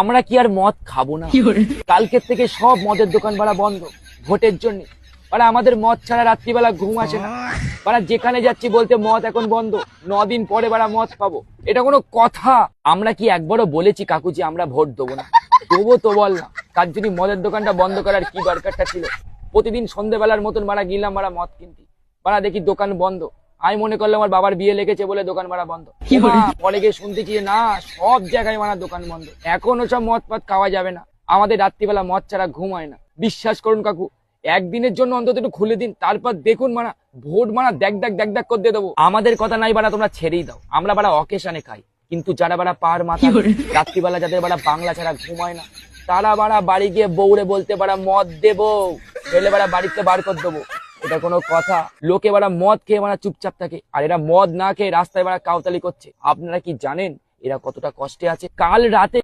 আমরা কি আর মদ খাবো না? কালকের থেকে সব মদের দোকান বাড়া বন্ধ ভোটের জন্য। বাড়া আমাদের মদ ছাড়া রাত্রিবেলা ঘুম আসে না। বাড়া যেখানে যাচ্ছি বলতে মদ এখন বন্ধ, 9 দিন পরে বাড়া মদ পাবো। এটা কোনো কথা? আমরা কি একবারও বলেছি কাকুজি আমরা ভোট দেবো না? দেবো তো বল না। তার জন্য মদের দোকানটা বন্ধ করার কি দরকারটা ছিল? প্রতিদিন সন্ধ্যেবেলার মতন বাড়া গেলাম বাড়া মদ কিনতে, বাড়া দেখি দোকান বন্ধ। আমি মনে করলাম আমার বাবার বিয়ে লেগেছে বলে দোকান ভাড়া বন্ধ। পরে গিয়ে শুনতেছি না, সব জায়গায় মারা দোকান বন্ধ। এখনো সব মদ পাত খাওয়া যাবে না। আমাদের রাত্রিবেলা মদ ছাড়া ঘুম হয় না। বিশ্বাস করুন কাকু, একদিনের জন্য অন্তত একটু খুলে দিন, তারপর দেখুন মারা ভোট মারা দেখ করে দিয়ে দেবো। আমাদের কথা নাই বাড়া, তোমরা ছেড়েই দাও। আমরা বাড়া অকেশানে খাই, কিন্তু যারা বাড়া পার মাথা রাত্রিবেলা যাদের বাড়া বাংলা ছাড়া ঘুম হয় না, তারা বাড়া বাড়ি গিয়ে বউরে বলতে পারা মদ দেবো, ফেলে বাড়া বাড়িতে বার করে দেবো। এটা কোনো কথা? লোকে বাড়া মদ খেয়ে বাড়া চুপচাপ থাকে, আর এরা মদ না খেয়ে রাস্তায় বাড়া কাউতালি করছে। আপনারা কি জানেন এরা কতটা কষ্টে আছে? কাল রাতে